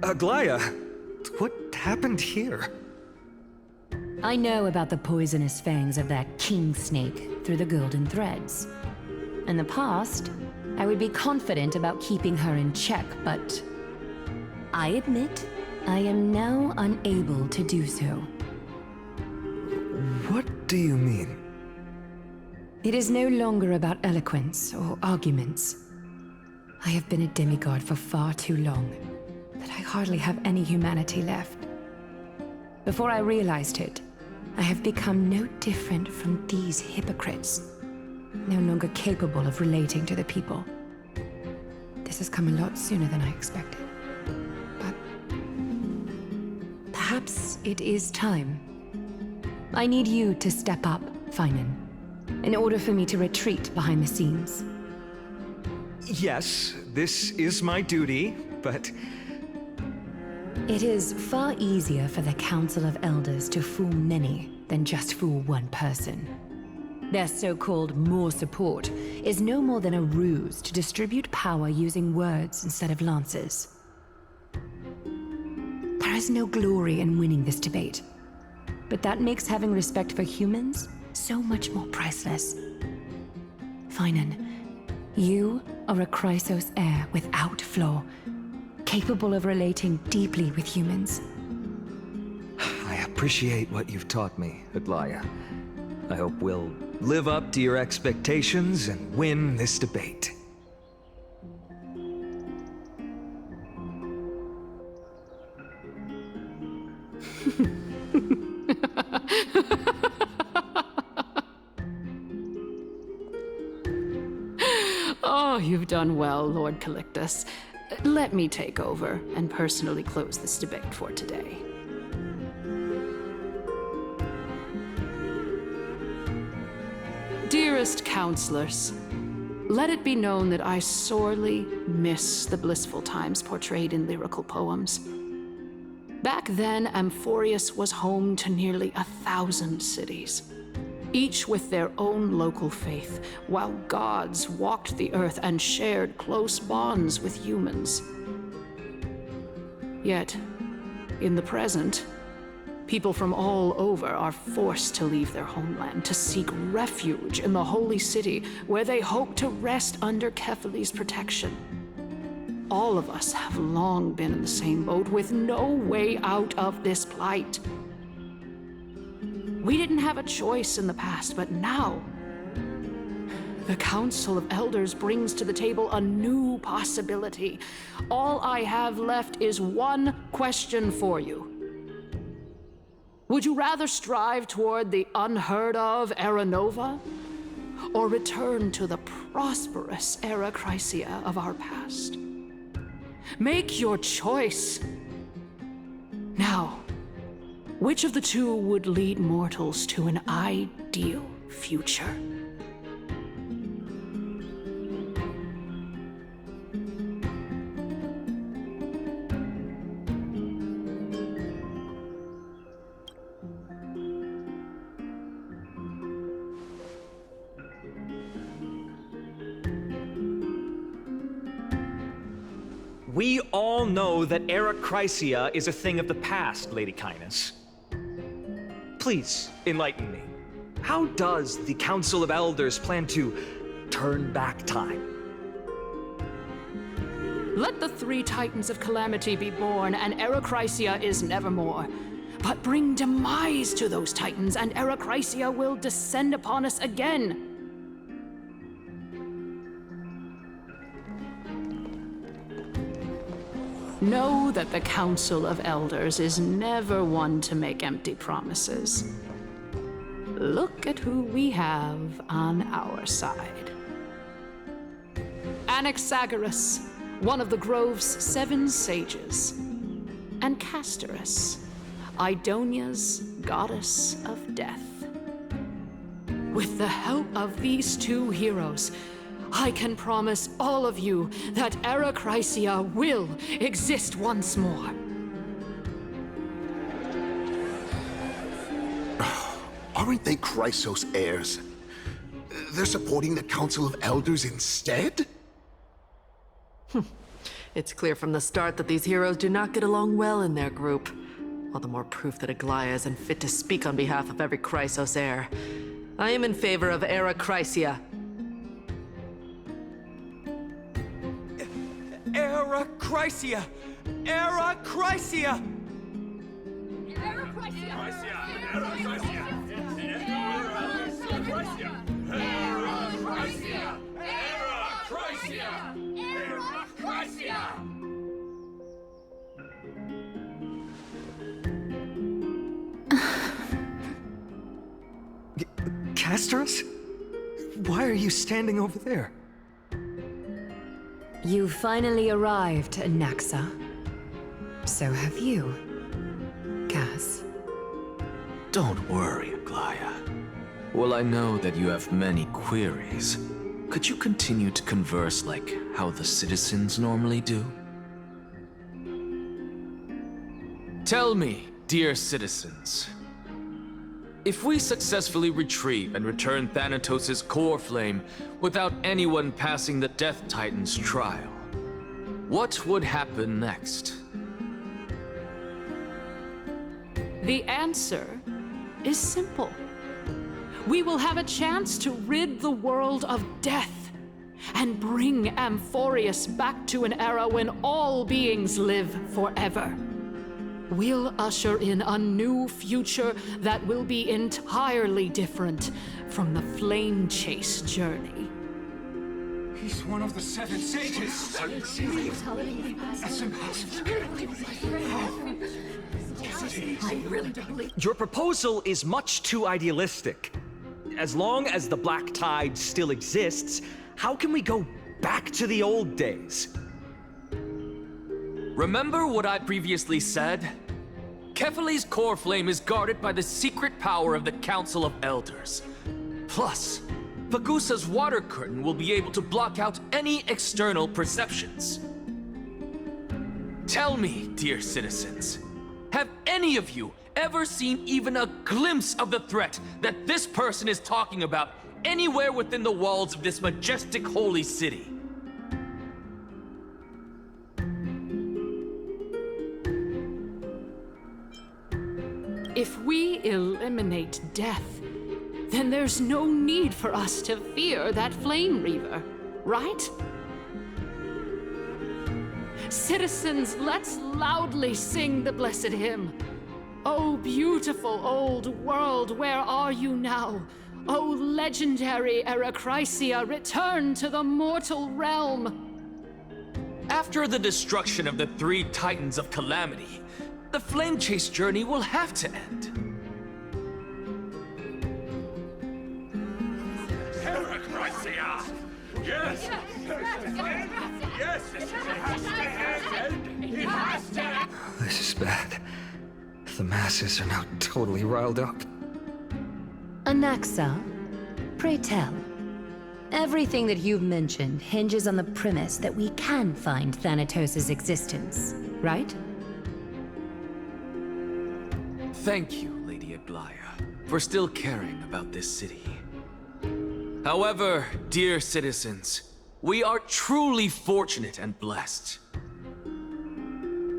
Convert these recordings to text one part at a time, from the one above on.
Aglaya, what happened here? I know about the poisonous fangs of that king snake through the golden threads. In the past, I would be confident about keeping her in check, but I admit I am now unable to do so. What do you mean? It is no longer about eloquence or arguments. I have been a demigod for far too long that I hardly have any humanity left. Before I realized it, I have become no different from these hypocrites, no longer capable of relating to the people. This has come a lot sooner than I expected. But perhaps it is time. I need you to step up, Finan, in order for me to retreat behind the scenes. Yes, this is my duty, but... It is far easier for the Council of Elders to fool many than just fool one person. Their so-called more support is no more than a ruse to distribute power using words instead of lances. There is no glory in winning this debate, but that makes having respect for humans so much more priceless. Finan, you are a Chrysos heir without flaw, capable of relating deeply with humans. I appreciate what you've taught me, Aglaya. I hope we'll live up to your expectations and win this debate. Oh, you've done well, Lord Calictus. Let me take over and personally close this debate for today. Dearest counselors, let it be known that I sorely miss the blissful times portrayed in lyrical poems. Back then, Amphorius was home to nearly 1,000 cities, each with their own local faith, while gods walked the earth and shared close bonds with humans. Yet, in the present, people from all over are forced to leave their homeland to seek refuge in the holy city, where they hope to rest under Kephales's protection. All of us have long been in the same boat, with no way out of this plight. We didn't have a choice in the past, but now, the Council of Elders brings to the table a new possibility. All I have left is one question for you. Would you rather strive toward the unheard of Era Nova, or return to the prosperous Era Chrysia of our past? Make your choice. Now, which of the two would lead mortals to an ideal future? We all know that Era Chrysia is a thing of the past, Lady Kynus. Please, enlighten me. How does the Council of Elders plan to turn back time? Let the three Titans of Calamity be born, and Era Chrysia is nevermore. But bring demise to those Titans, and Era Chrysia will descend upon us again. Know that the Council of Elders is never one to make empty promises. Look at who we have on our side. Anaxagoras, one of the Grove's 7 sages, and Castorus, Idonia's goddess of death. With the help of these two heroes, I can promise all of you that Era Chrysia will exist once more. Aren't they Chrysos heirs? They're supporting the Council of Elders instead? It's clear from the start that these heroes do not get along well in their group. All the more proof that Aglaya isn't fit to speak on behalf of every Chrysos heir. I am in favor of Era Chrysia. Era Chrysia! Era Chrysia! Castorus? Why are you standing over there? You finally arrived, Anaxa. So have you, Cass. Don't worry, Aglaya. Well, I know that you have many queries. Could you continue to converse like how the citizens normally do? Tell me, dear citizens, if we successfully retrieve and return Thanatos' core flame without anyone passing the Death Titan's trial, what would happen next? The answer is simple. We will have a chance to rid the world of death and bring Amphorius back to an era when all beings live forever. We'll usher in a new future that will be entirely different from the flame chase journey. He's one of the seven sages! That's impossible. Your proposal is much too idealistic. As long as the Black Tide still exists, how can we go back to the old days? Remember what I previously said? Kefali's core flame is guarded by the secret power of the Council of Elders. Plus, Pagusa's water curtain will be able to block out any external perceptions. Tell me, dear citizens, have any of you ever seen even a glimpse of the threat that this person is talking about anywhere within the walls of this majestic holy city? If we eliminate death, then there's no need for us to fear that Flame Reaver, right? Citizens, let's loudly sing the blessed hymn. Oh, beautiful old world, where are you now? Oh, legendary Erechrysia, return to the mortal realm. After the destruction of the three Titans of Calamity, the Flame Chase journey will have to end. Erechrysia! Yes! Yes! It has to end! It has to end! This is bad. The masses are now totally riled up. Anaxa, pray tell. Everything that you've mentioned hinges on the premise that we can find Thanatos' existence, right? Thank you, Lady Aglaya, for still caring about this city. However, dear citizens, we are truly fortunate and blessed.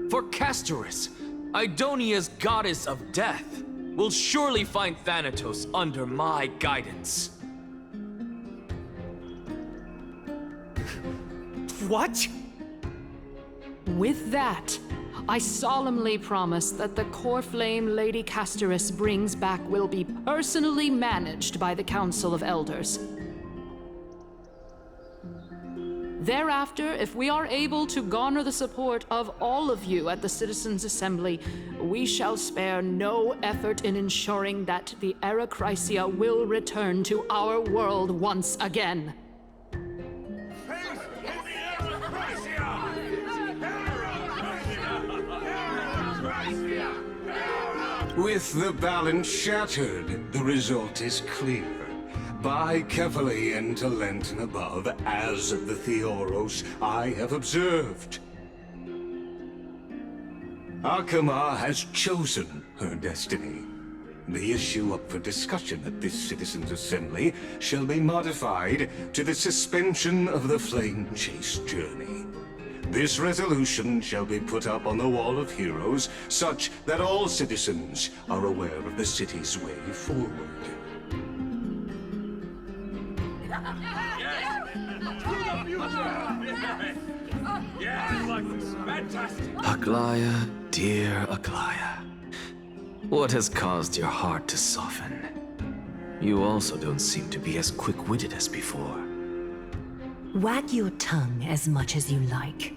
For Castorus, Idonia's goddess of death, will surely find Thanatos under my guidance. What? With that, I solemnly promise that the core flame Lady Castorus brings back will be personally managed by the Council of Elders. Thereafter, if we are able to garner the support of all of you at the Citizens' Assembly, we shall spare no effort in ensuring that the Erechrysia will return to our world once again. With the balance shattered, the result is clear. By Kefali and Talent and above, as the Theoros I have observed. Akama has chosen her destiny. The issue up for discussion at this Citizens' Assembly shall be modified to the suspension of the Flame Chase journey. This resolution shall be put up on the Wall of Heroes, such that all citizens are aware of the city's way forward. Yeah, I like this. Fantastic. Aglaya, dear Aglaya. What has caused your heart to soften? You also don't seem to be as quick-witted as before. Wag your tongue as much as you like.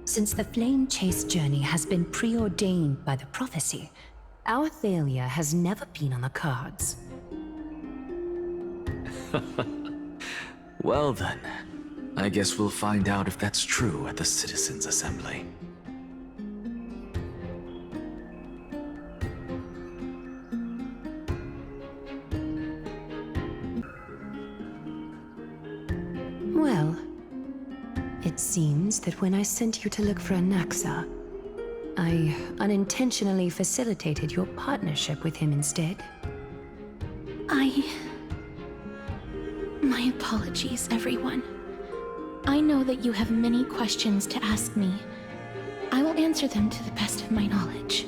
Since the flame chase journey has been preordained by the prophecy, our failure has never been on the cards. Well then, I guess we'll find out if that's true at the Citizens' Assembly. Well, it seems that when I sent you to look for Anaxa, I unintentionally facilitated your partnership with him instead. My apologies, everyone. I know that you have many questions to ask me. I will answer them to the best of my knowledge.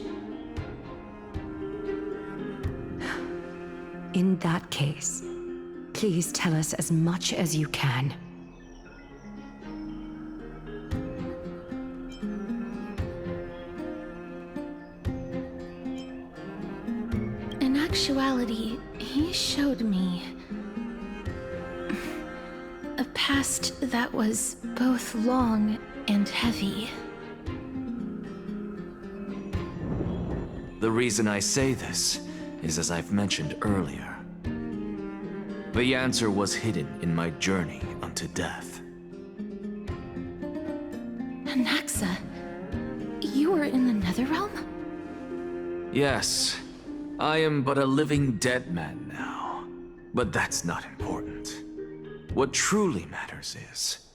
In that case, please tell us as much as you can. In actuality, he showed me a past that was both long and heavy. The reason I say this is as I've mentioned earlier. The answer was hidden in my journey unto death. Anaxa, you were in the Netherrealm? Yes, I am but a living dead man now. But that's not important. What truly matters is,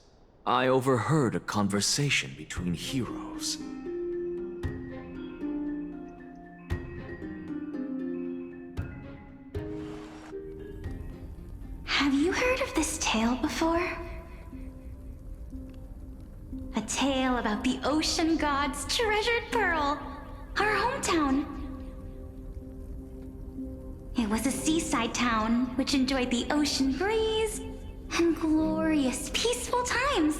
I overheard a conversation between heroes. Have you heard of this tale before? A tale about the ocean god's treasured pearl, our hometown. It was a seaside town which enjoyed the ocean breeze and glorious, peaceful times,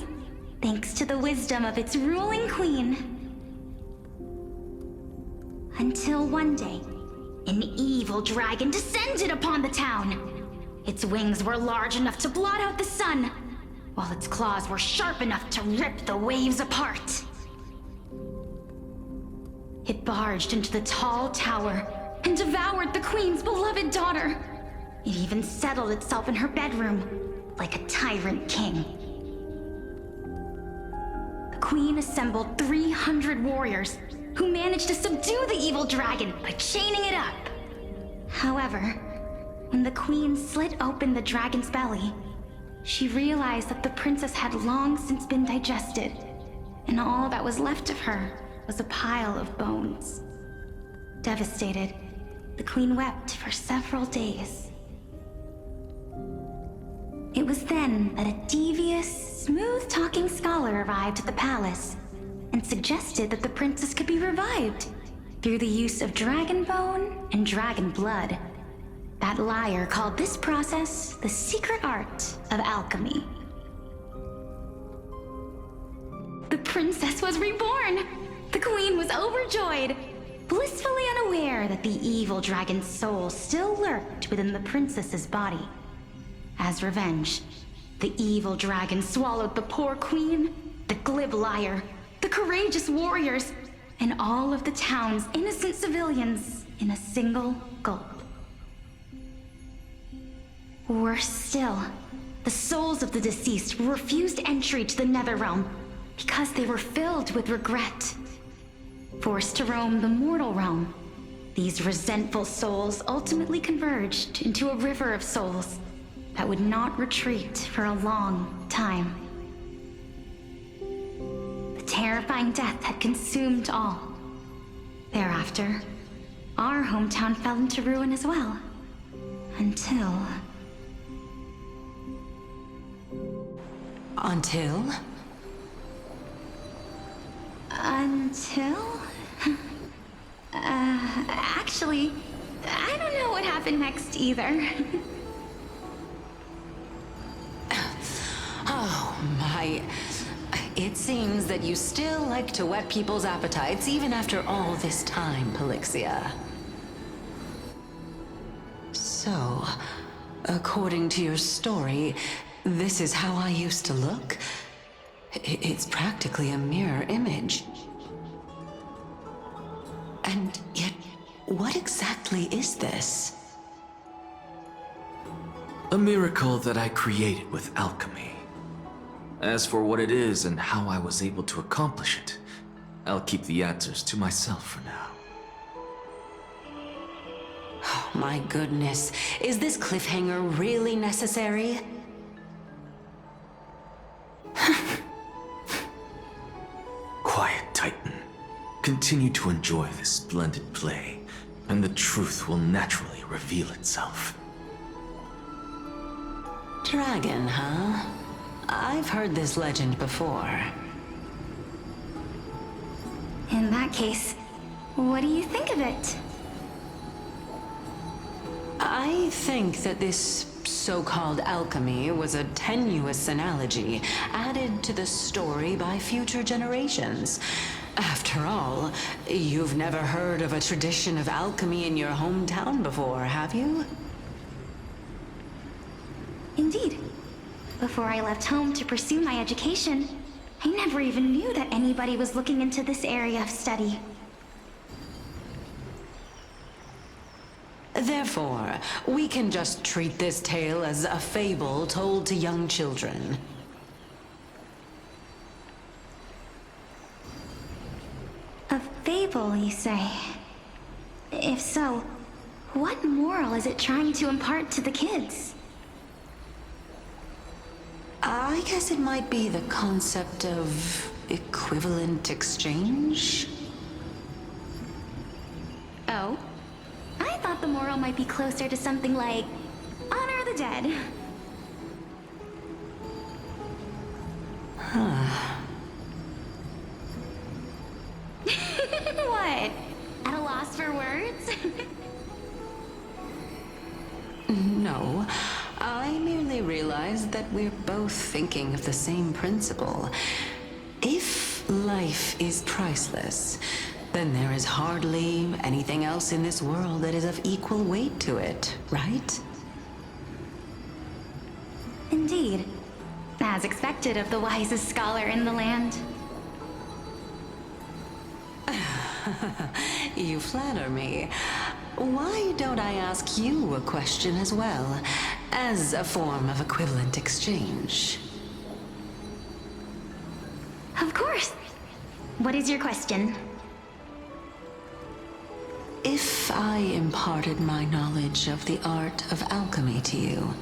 thanks to the wisdom of its ruling queen. Until one day, an evil dragon descended upon the town. Its wings were large enough to blot out the sun, while its claws were sharp enough to rip the waves apart. It barged into the tall tower and devoured the queen's beloved daughter. It even settled itself in her bedroom, like a tyrant king. The queen assembled 300 warriors who managed to subdue the evil dragon by chaining it up. However, when the queen slit open the dragon's belly, she realized that the princess had long since been digested, and all that was left of her was a pile of bones. Devastated, the queen wept for several days. It was then that a devious, smooth-talking scholar arrived at the palace and suggested that the princess could be revived through the use of dragon bone and dragon blood. That liar called this process the secret art of alchemy. The princess was reborn! The queen was overjoyed, blissfully unaware that the evil dragon's soul still lurked within the princess's body. As revenge, the evil dragon swallowed the poor queen, the glib liar, the courageous warriors, and all of the town's innocent civilians in a single gulp. Worse still, the souls of the deceased were refused entry to the Netherrealm because they were filled with regret. Forced to roam the mortal realm, these resentful souls ultimately converged into a river of souls that would not retreat for a long time. The terrifying death had consumed all. Thereafter, our hometown fell into ruin as well. Until... Until? Actually, I don't know what happened next either. Oh, my. It seems that you still like to whet people's appetites even after all this time, Pelixia. So, according to your story, this is how I used to look? It's practically a mirror image. And yet, what exactly is this? A miracle that I created with alchemy. As for what it is and how I was able to accomplish it, I'll keep the answers to myself for now. Oh, my goodness. Is this cliffhanger really necessary? Quiet, Titan. Continue to enjoy this splendid play, and the truth will naturally reveal itself. Dragon, huh? I've heard this legend before. In that case, what do you think of it? I think that this so-called alchemy was a tenuous analogy added to the story by future generations. After all, you've never heard of a tradition of alchemy in your hometown before, have you? Indeed. Before I left home to pursue my education, I never even knew that anybody was looking into this area of study. Therefore, we can just treat this tale as a fable told to young children. A fable, you say? If so, what moral is it trying to impart to the kids? I guess it might be the concept of equivalent exchange? Oh? I thought the moral might be closer to something like honor the dead. What? At a loss for words? No, I merely realized that we're both thinking of the same principle. If life is priceless, then there is hardly anything else in this world that is of equal weight to it, right? Indeed. As expected of the wisest scholar in the land. You flatter me. Why don't I ask you a question as well, as a form of equivalent exchange? Of course. What is your question? If I imparted my knowledge of the art of alchemy to you,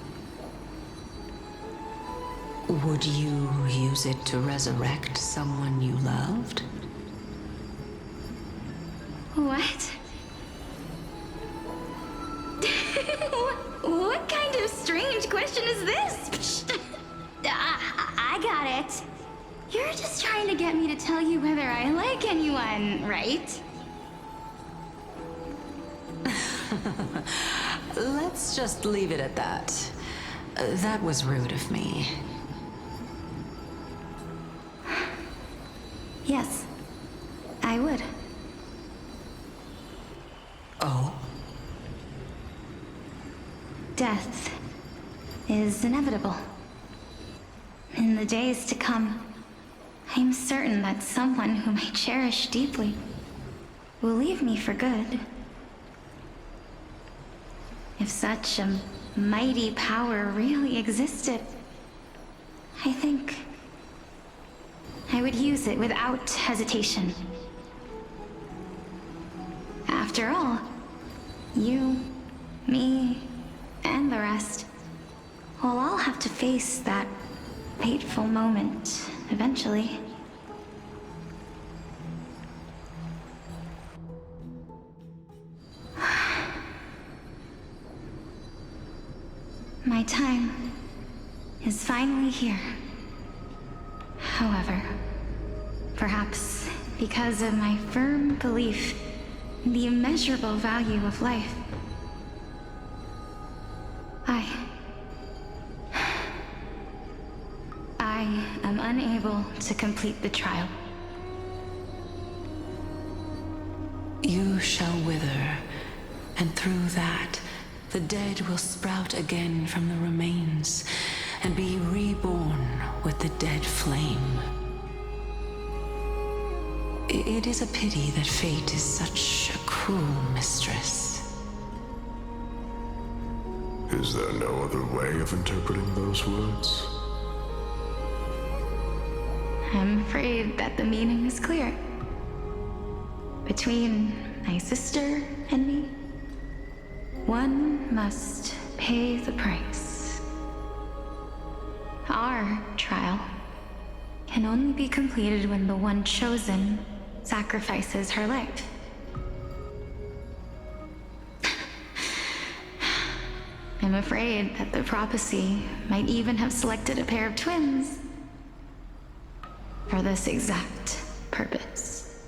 would you use it to resurrect someone you loved? What? What kind of strange question is this? I got it. You're just trying to get me to tell you whether I like anyone, right? Let's just leave it at that. That was rude of me. Yes, I would. Oh? Death is inevitable. In the days to come, I'm certain that someone whom I cherish deeply will leave me for good. If such a mighty power really existed, I think I would use it without hesitation. After all, you, me, and the rest will all have to face that fateful moment eventually. My time is finally here. However, perhaps because of my firm belief in the immeasurable value of life. I am unable to complete the trial. You shall wither, and through that, the dead will sprout again from the remains and be reborn with the dead flame. It is a pity that fate is such a cruel mistress. Is there no other way of interpreting those words? I'm afraid that the meaning is clear. Between my sister and me, one must pay the price. Our trial can only be completed when the one chosen sacrifices her life. I'm afraid that the prophecy might even have selected a pair of twins for this exact purpose.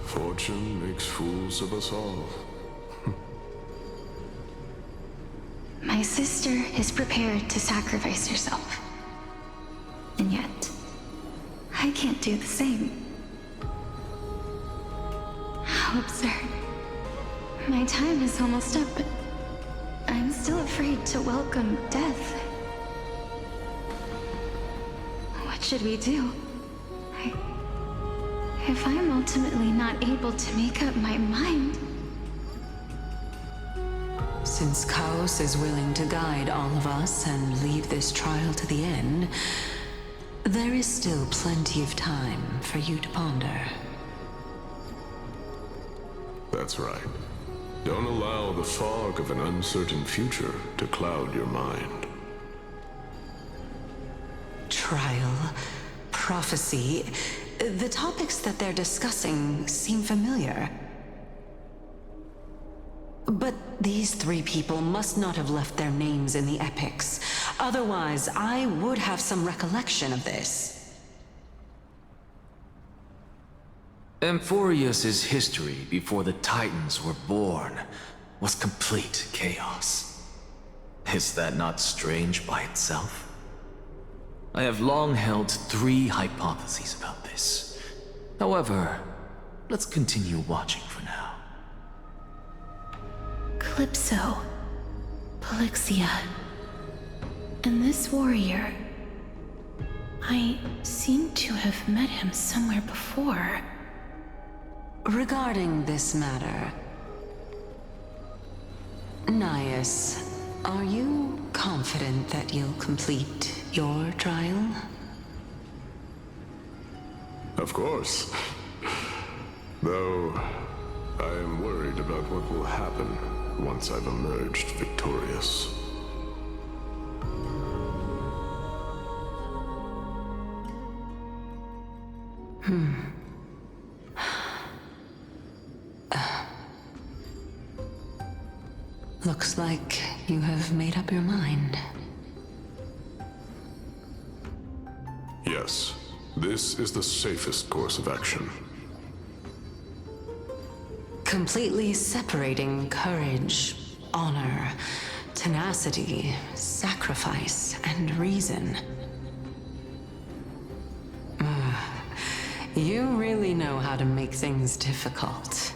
Fortune makes fools of us all. My sister is prepared to sacrifice herself. And yet, I can't do the same. How absurd. My time is almost up, but I'm still afraid to welcome death. What should we do? If I'm ultimately not able to make up my mind... Since Chaos is willing to guide all of us and leave this trial to the end, there is still plenty of time for you to ponder. That's right. Don't allow the fog of an uncertain future to cloud your mind. Trial, prophecy, the topics that they're discussing seem familiar. But these three people must not have left their names in the epics. Otherwise, I would have some recollection of this. Amphorius's history before the Titans were born was complete chaos. Is that not strange by itself? I have long held three hypotheses about this. However, let's continue watching for now. Calypso, Polixia, and this warrior. I seem to have met him somewhere before. Regarding this matter, Nias, are you confident that you'll complete your trial? Of course. Though, I am worried about what will happen once I've emerged victorious. Looks like you have made up your mind. Yes, this is the safest course of action. Completely separating courage, honor, tenacity, sacrifice, and reason. You really know how to make things difficult.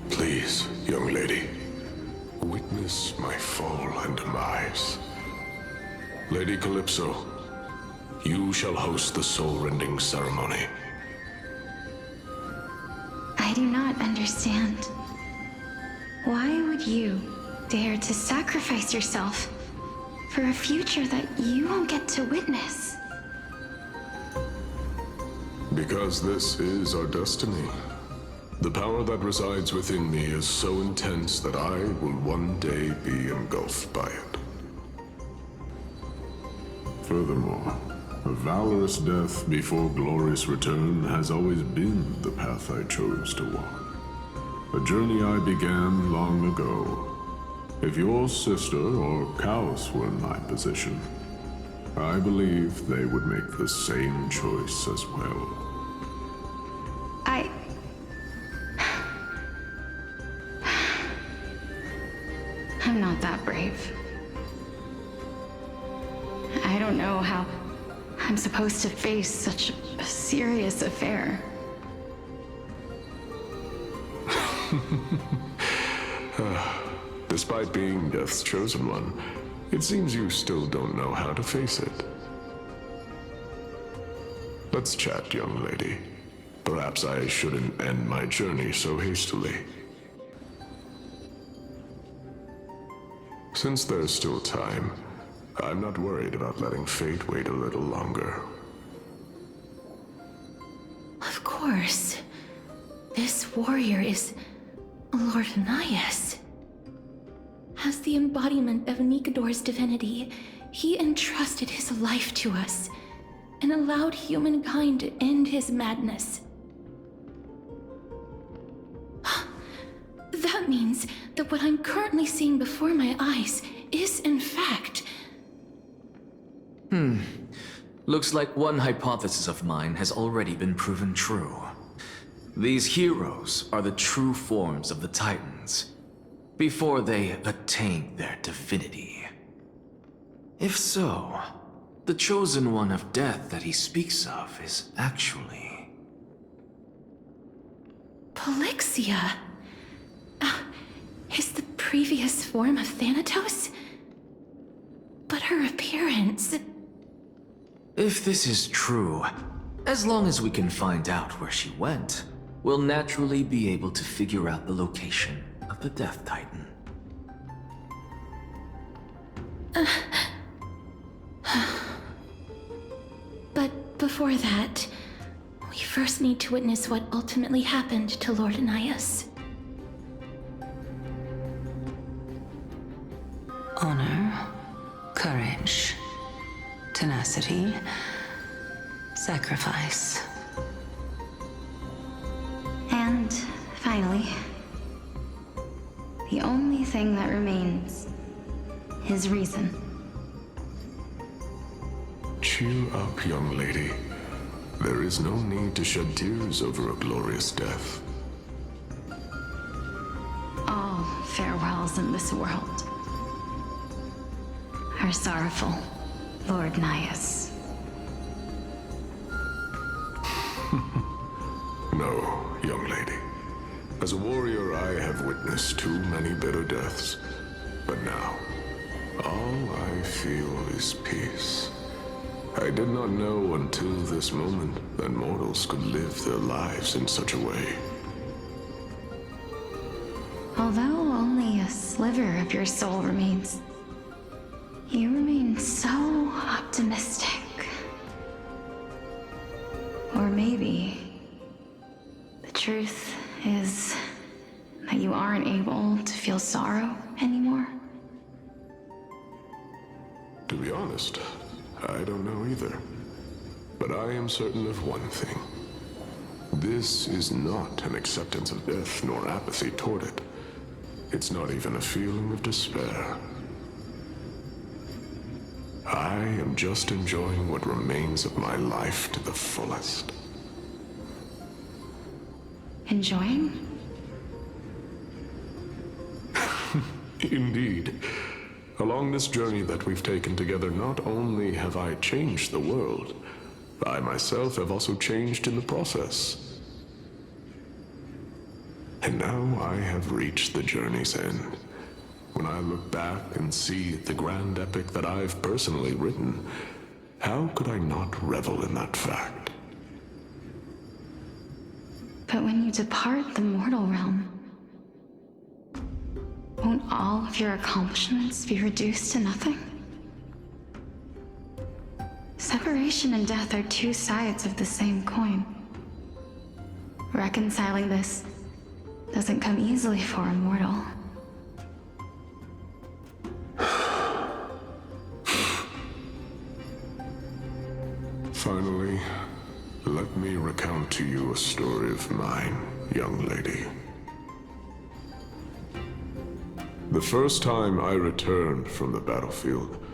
Please, young lady, witness my fall and demise. Lady Calypso, you shall host the soul-rending ceremony. I do not understand. Why would you dare to sacrifice yourself for a future that you won't get to witness? Because this is our destiny. The power that resides within me is so intense that I will one day be engulfed by it. Furthermore, a valorous death before glorious return has always been the path I chose to walk. A journey I began long ago. If your sister or Kaos were in my position, I believe they would make the same choice as well. I'm not that brave. I don't know how I'm supposed to face such a serious affair. Despite being Death's chosen one, it seems you still don't know how to face it. Let's chat, young lady. Perhaps I shouldn't end my journey so hastily. Since there's still time, I'm not worried about letting fate wait a little longer. Of course. This warrior is Lord Anias. As the embodiment of Nikador's divinity, he entrusted his life to us and allowed humankind to end his madness. That means that what I'm currently seeing before my eyes is, in fact... Looks like one hypothesis of mine has already been proven true. These heroes are the true forms of the Titans, before they attain their divinity. If so, the chosen one of death that he speaks of is actually... Polixia! Is the previous form of Thanatos? But her appearance... If this is true, as long as we can find out where she went, we'll naturally be able to figure out the location of the Death Titan. But before that, we first need to witness what ultimately happened to Lord Anias. Honor, courage, tenacity, sacrifice. And finally, the only thing that remains is reason. Cheer up, young lady. There is no need to shed tears over a glorious death. All farewells in this world are sorrowful, Lord Nias. No, young lady. As a warrior, I have witnessed too many bitter deaths. But now, all I feel is peace. I did not know until this moment that mortals could live their lives in such a way. Although only a sliver of your soul remains, you remain so optimistic. Or maybe the truth is that you aren't able to feel sorrow anymore. To be honest, I don't know either. But I am certain of one thing. This is not an acceptance of death nor apathy toward it. It's not even a feeling of despair. I am just enjoying what remains of my life to the fullest. Enjoying? Indeed. Along this journey that we've taken together, not only have I changed the world, I myself have also changed in the process. And now I have reached the journey's end. When I look back and see the grand epic that I've personally written, how could I not revel in that fact? But when you depart the mortal realm, won't all of your accomplishments be reduced to nothing? Separation and death are two sides of the same coin. Reconciling this doesn't come easily for a mortal. Finally, let me recount to you a story of mine, young lady. The first time I returned from the battlefield,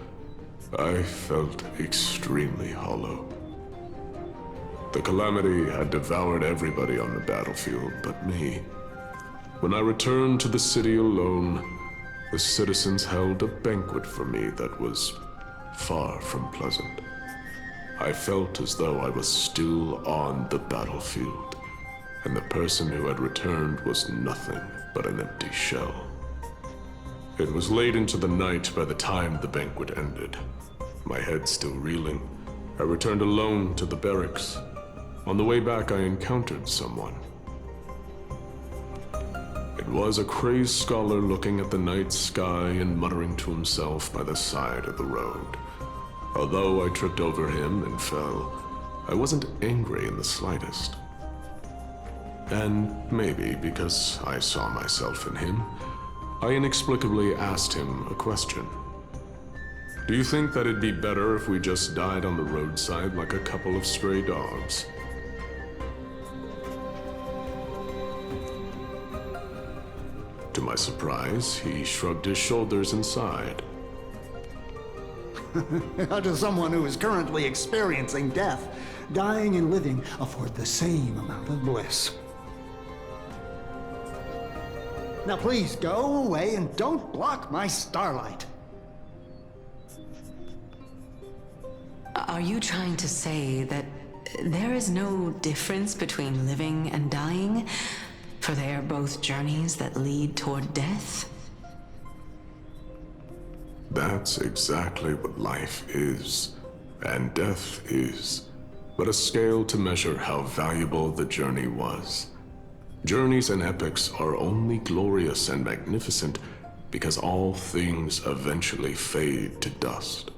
I felt extremely hollow. The calamity had devoured everybody on the battlefield but me. When I returned to the city alone, the citizens held a banquet for me that was far from pleasant. I felt as though I was still on the battlefield, and the person who had returned was nothing but an empty shell. It was late into the night by the time the banquet ended. My head still reeling, I returned alone to the barracks. On the way back, I encountered someone. It was a crazed scholar looking at the night sky and muttering to himself by the side of the road. Although I tripped over him and fell, I wasn't angry in the slightest. And maybe because I saw myself in him, I inexplicably asked him a question. Do you think that it'd be better if we just died on the roadside like a couple of stray dogs? To my surprise, he shrugged his shoulders and sighed. To someone who is currently experiencing death, dying and living afford the same amount of bliss. Now please go away and don't block my starlight. Are you trying to say that there is no difference between living and dying? For they are both journeys that lead toward death? That's exactly what life is, and death is, but a scale to measure how valuable the journey was. Journeys and epics are only glorious and magnificent because all things eventually fade to dust.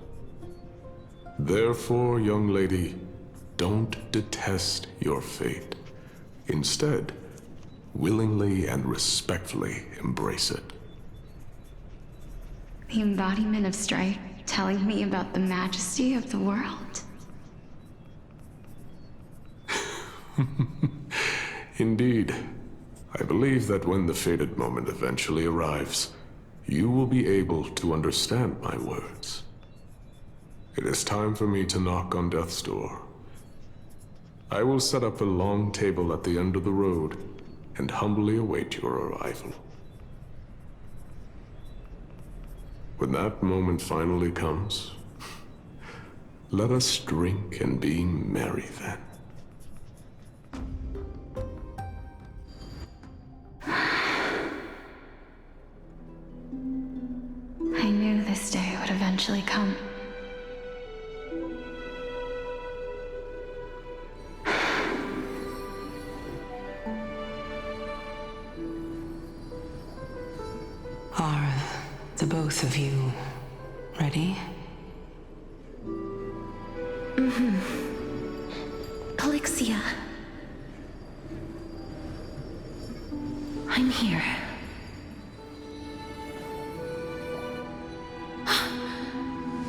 Therefore, young lady, don't detest your fate. Instead, willingly and respectfully embrace it. The embodiment of strife telling me about the majesty of the world. Indeed. I believe that when the fated moment eventually arrives, you will be able to understand my words. It is time for me to knock on death's door. I will set up a long table at the end of the road and humbly await your arrival. When that moment finally comes, let us drink and be merry then. I knew this day would eventually come. Are the both of you ready? Mm-hmm. Elixia. I'm here.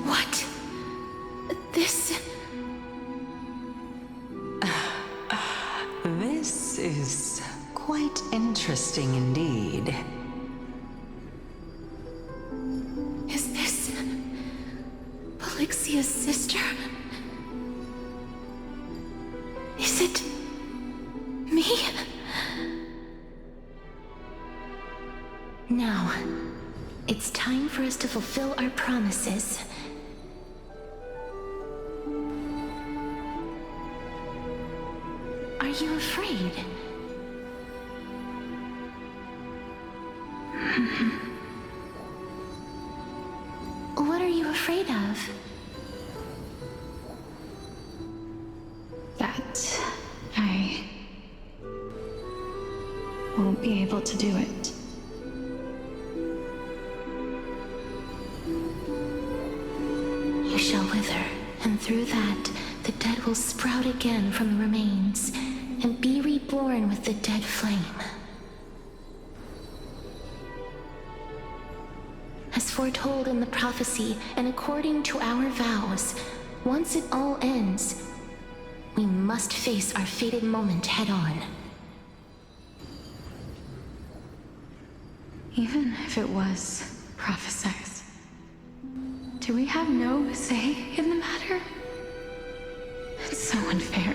What? This... This is quite interesting indeed. Is this... Elixia's sister? Is it... me? Now, it's time for us to fulfill our promises. Are you afraid? What are you afraid of? That I won't be able to do it. You shall wither, and through that, the dead will sprout again from the remains, and be reborn with the dead flame. As foretold in the prophecy, and according to our vows, once it all ends, we must face our fated moment head-on. Even if it was prophesied, do we have no say in the matter? It's so unfair.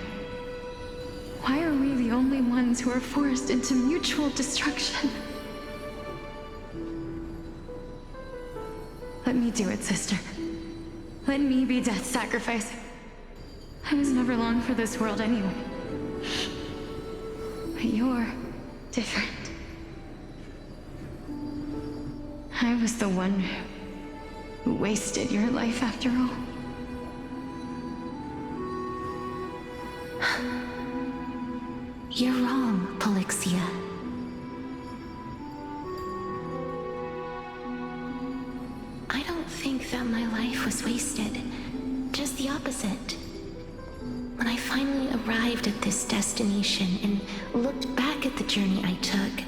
Why are we the only ones who are forced into mutual destruction? Let me do it, sister. Let me be death's sacrifice. I was never long for this world anyway. But you're different. I was the one who wasted your life after all. You're wrong, Polixia. I don't think that my life was wasted. Just the opposite. When I finally arrived at this destination and looked back at the journey I took,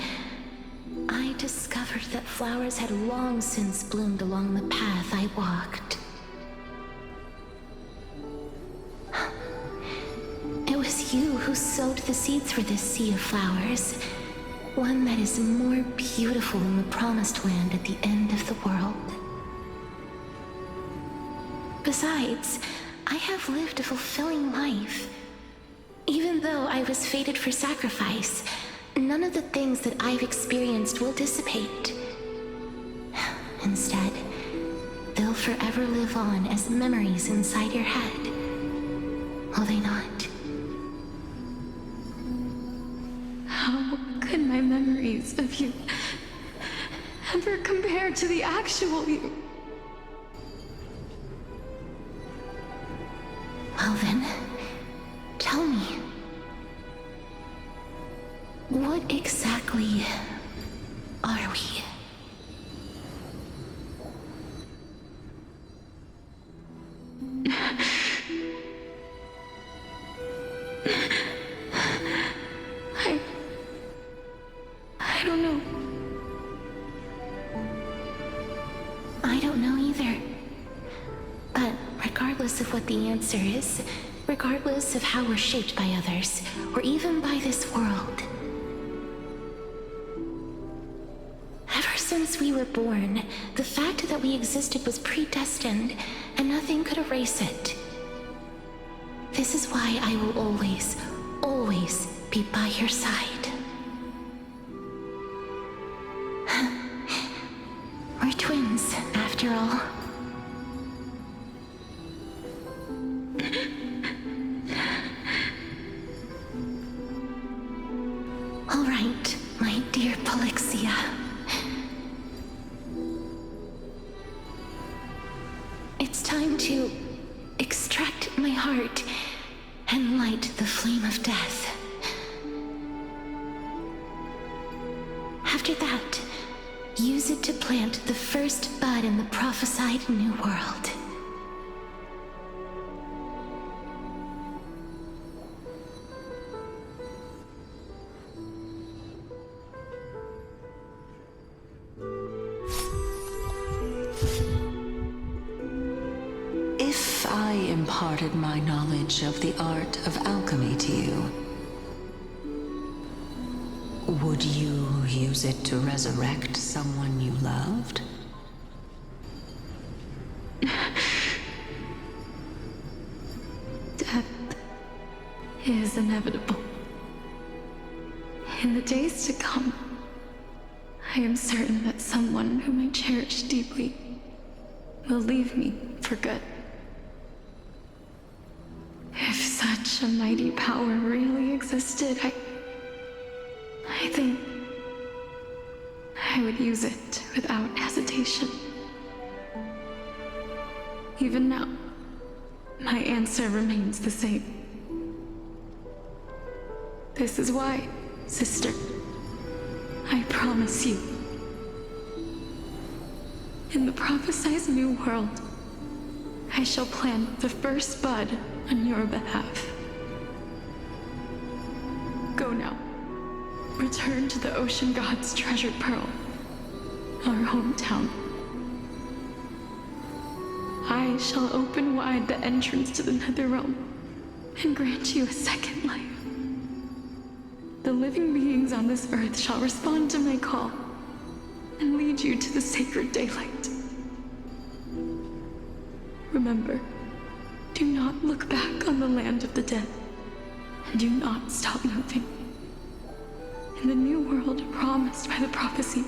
I discovered that flowers had long since bloomed along the path I walked. It was you who sowed the seeds for this sea of flowers, one that is more beautiful than the promised land at the end of the world. Besides, I have lived a fulfilling life. Even though I was fated for sacrifice, none of the things that I've experienced will dissipate. Instead, they'll forever live on as memories inside your head. Will they not? How could my memories of you ever compare to the actual you? Well then, tell me. What exactly are we? I don't know. I don't know either. But regardless of what the answer is, regardless of how we're shaped by others, or even by this world, ever since we were born, the fact that we existed was predestined, and nothing could erase it. This is why I will always, always be by your side. We're twins, after all. All right, my dear Polixia. It's time to extract my heart and light the flame of death. After that, use it to plant the first bud in the prophesied new world. If I imparted my knowledge of the art of alchemy to you, would you use it to resurrect someone you loved? Death is inevitable. In the days to come, I am certain that someone whom I cherish deeply will leave me for good. If such a mighty power really existed, I think I would use it without hesitation. Even now, my answer remains the same. This is why, sister, I promise you, in the prophesied new world, I shall plant the first bud on your behalf. Go now. Return to the ocean god's treasured pearl, our hometown. I shall open wide the entrance to the Netherrealm and grant you a second life. The living beings on this earth shall respond to my call, and lead you to the sacred daylight. Remember, do not look back on the land of the dead, and do not stop moving. In the new world promised by the prophecy,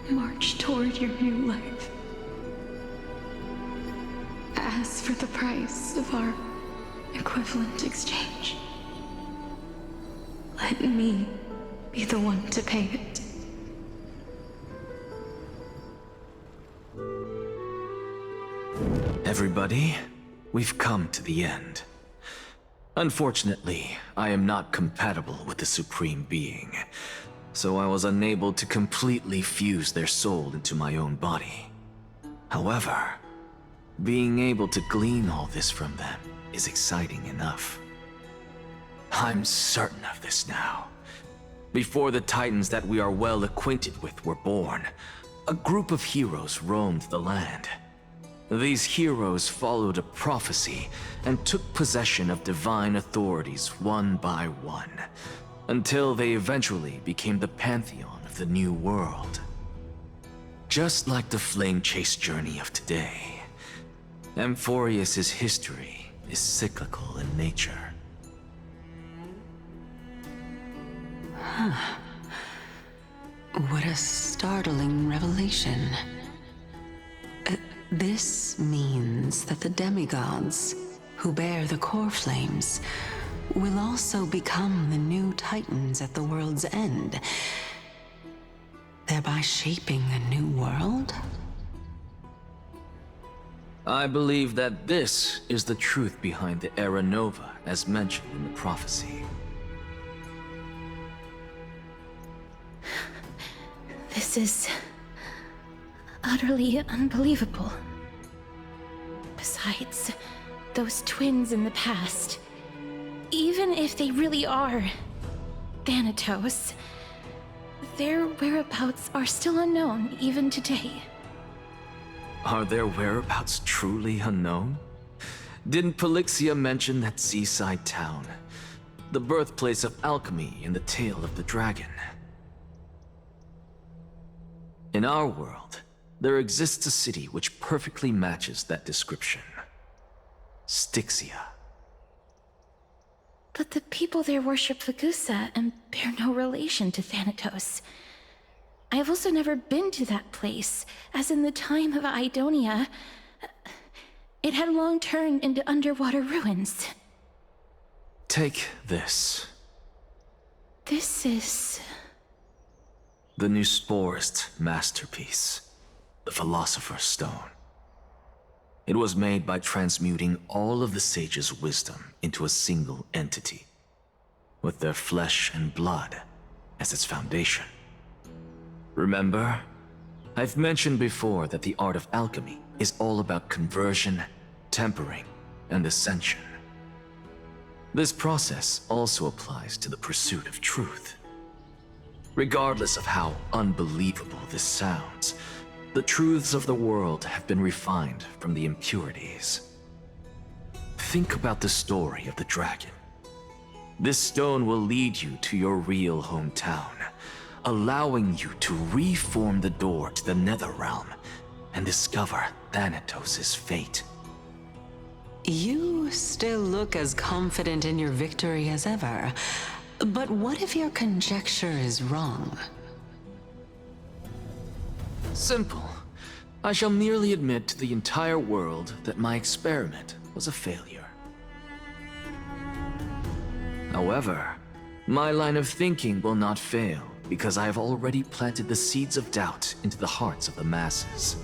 march toward your new life. As for the price of our equivalent exchange, let me be the one to pay it. Everybody, we've come to the end. Unfortunately, I am not compatible with the Supreme Being, so I was unable to completely fuse their soul into my own body. However, being able to glean all this from them is exciting enough. I'm certain of this now. Before the Titans that we are well acquainted with were born, a group of heroes roamed the land. These heroes followed a prophecy and took possession of divine authorities one by one, until they eventually became the pantheon of the new world. Just like the flame chase journey of today, Amphorius's history is cyclical in nature. What a startling revelation. This means that the demigods, who bear the core flames, will also become the new Titans at the world's end, thereby shaping a new world? I believe that this is the truth behind the Era Nova as mentioned in the prophecy. This is utterly unbelievable. Besides, those twins in the past, even if they really are Thanatos, their whereabouts are still unknown even today. Are their whereabouts truly unknown? Didn't Polixia mention that seaside town, the birthplace of alchemy in the Tale of the Dragon? In our world, there exists a city which perfectly matches that description. Styxia. But the people there worship Vagusa and bear no relation to Thanatos. I have also never been to that place, as in the time of Idonia, it had long turned into underwater ruins. Take this. This is... the new Sporist masterpiece, the Philosopher's Stone. It was made by transmuting all of the sages' wisdom into a single entity, with their flesh and blood as its foundation. Remember, I've mentioned before that the art of alchemy is all about conversion, tempering, and ascension. This process also applies to the pursuit of truth. Regardless of how unbelievable this sounds, the truths of the world have been refined from the impurities. Think about the story of the dragon. This stone will lead you to your real hometown, allowing you to reform the door to the Netherrealm and discover Thanatos' fate. You still look as confident in your victory as ever. But what if your conjecture is wrong? Simple. I shall merely admit to the entire world that my experiment was a failure. However, my line of thinking will not fail because I have already planted the seeds of doubt into the hearts of the masses.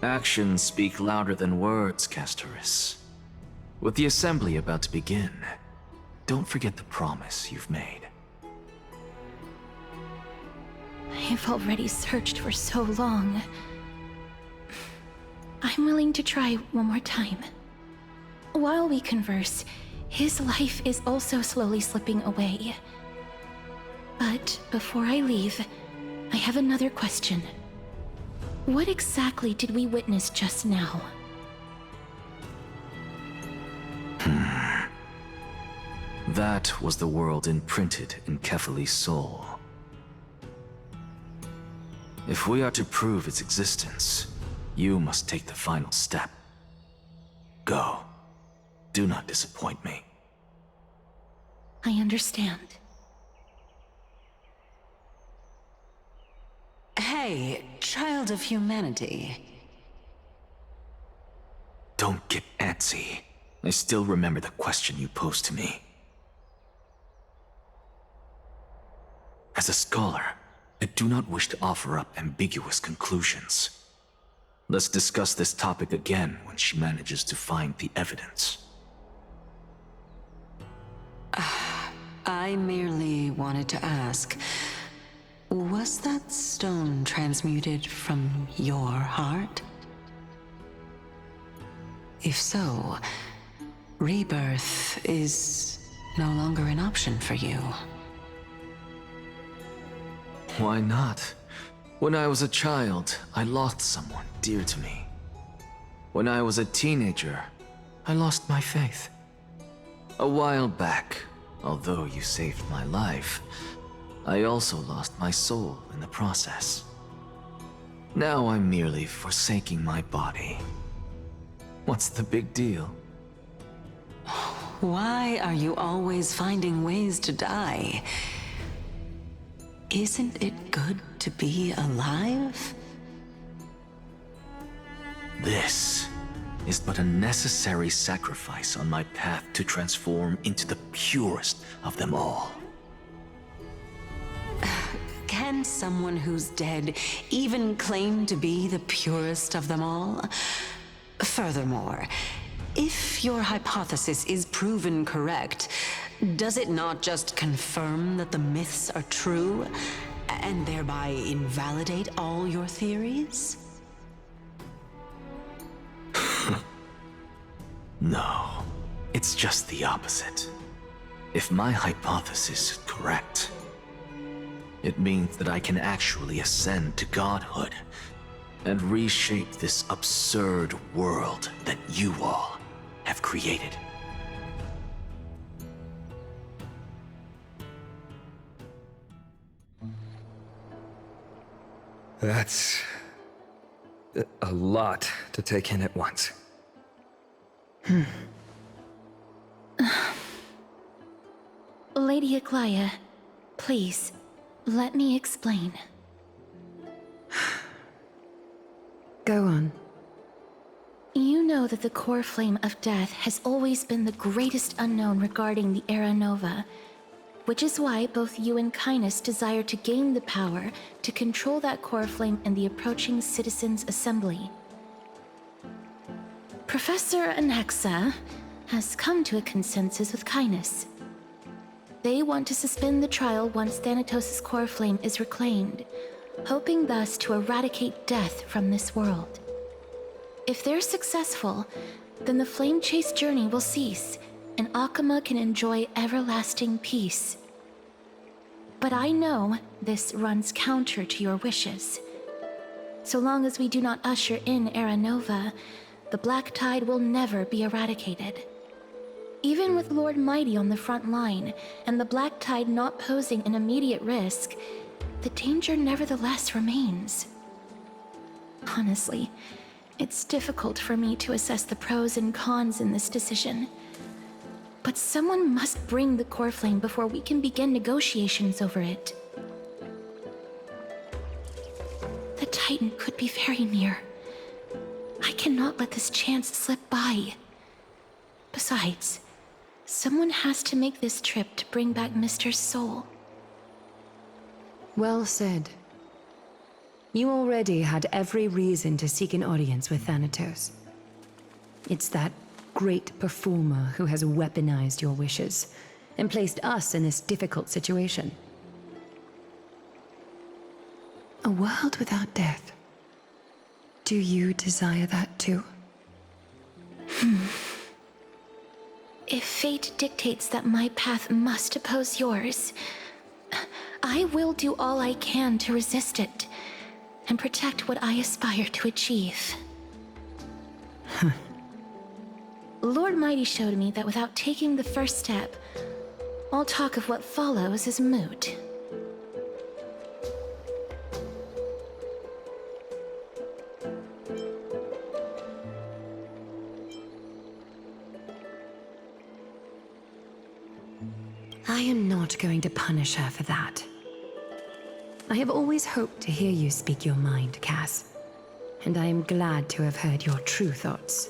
Actions speak louder than words, Castoris. With the assembly about to begin, don't forget the promise you've made. I have already searched for so long. I'm willing to try one more time. While we converse, his life is also slowly slipping away. But before I leave, I have another question. What exactly did we witness just now? That was the world imprinted in Kefali's soul. If we are to prove its existence, you must take the final step. Go. Do not disappoint me. I understand. Hey, child of humanity. Don't get antsy. I still remember the question you posed to me. As a scholar, I do not wish to offer up ambiguous conclusions. Let's discuss this topic again when she manages to find the evidence. I merely wanted to ask, was that stone transmuted from your heart? If so, rebirth is no longer an option for you. Why not? When I was a child, I lost someone dear to me. When I was a teenager, I lost my faith. A while back, although you saved my life, I also lost my soul in the process. Now I'm merely forsaking my body. What's the big deal? Why are you always finding ways to die? Isn't it good to be alive? This is but a necessary sacrifice on my path to transform into the purest of them all. Can someone who's dead even claim to be the purest of them all? Furthermore, if your hypothesis is proven correct, does it not just confirm that the myths are true, and thereby invalidate all your theories? No, it's just the opposite. If my hypothesis is correct, it means that I can actually ascend to godhood and reshape this absurd world that you all have created. That's a lot to take in at once. Lady Aglaya, please, let me explain. Go on. You know that the core flame of death has always been the greatest unknown regarding the Era Nova, which is why both you and Kindness desire to gain the power to control that core flame in the approaching Citizens' Assembly. Professor Anaxa has come to a consensus with Kindness. They want to suspend the trial once Thanatos' core flame is reclaimed, hoping thus to eradicate death from this world. If they're successful, then the flame chase journey will cease, and Akama can enjoy everlasting peace. But I know this runs counter to your wishes. So long as we do not usher in Era Nova, the Black Tide will never be eradicated. Even with Lord Mighty on the front line, and the Black Tide not posing an immediate risk, the danger nevertheless remains. Honestly, it's difficult for me to assess the pros and cons in this decision. But someone must bring the core flame before we can begin negotiations over it. The Titan could be very near. I cannot let this chance slip by. Besides, someone has to make this trip to bring back Mister's soul. Well said. You already had every reason to seek an audience with Thanatos. It's that great performer who has weaponized your wishes and placed us in this difficult situation. A world without death. Do you desire that too? If fate dictates that my path must oppose yours, I will do all I can to resist it and protect what I aspire to achieve. Lord Mighty showed me that without taking the first step, all talk of what follows is moot. I am not going to punish her for that. I have always hoped to hear you speak your mind, Cass, and I am glad to have heard your true thoughts.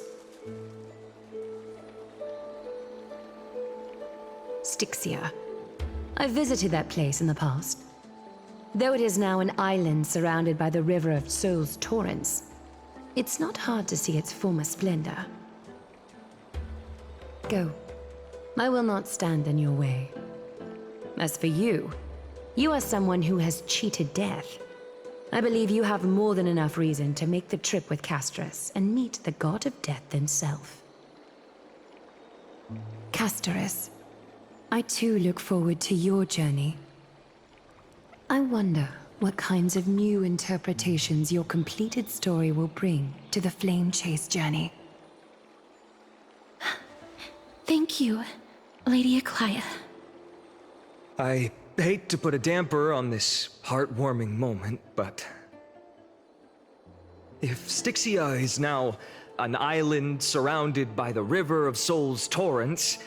Styxia. I visited that place in the past. Though it is now an island surrounded by the river of Souls torrents, it's not hard to see its former splendor. Go. I will not stand in your way. As for you, you are someone who has cheated death. I believe you have more than enough reason to make the trip with Casterus and meet the god of death himself. Casterus, I too look forward to your journey. I wonder what kinds of new interpretations your completed story will bring to the Flame Chase journey. Thank you, Lady Aklaya. I hate to put a damper on this heartwarming moment, but if Styxia is now an island surrounded by the river of Souls torrents,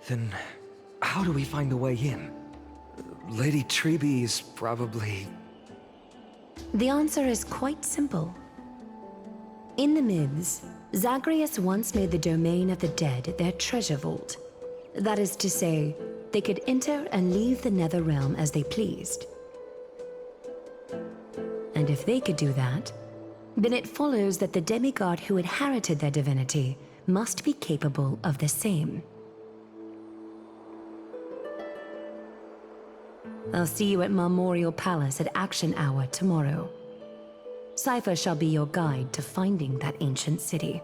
then how do we find a way in? Lady Treby is probably... The answer is quite simple. In the myths, Zagreus once made the domain of the dead their treasure vault. That is to say, they could enter and leave the Nether Realm as they pleased. And if they could do that, then it follows that the demigod who inherited their divinity must be capable of the same. I'll see you at Marmorial Palace at Action Hour tomorrow. Cypher shall be your guide to finding that ancient city.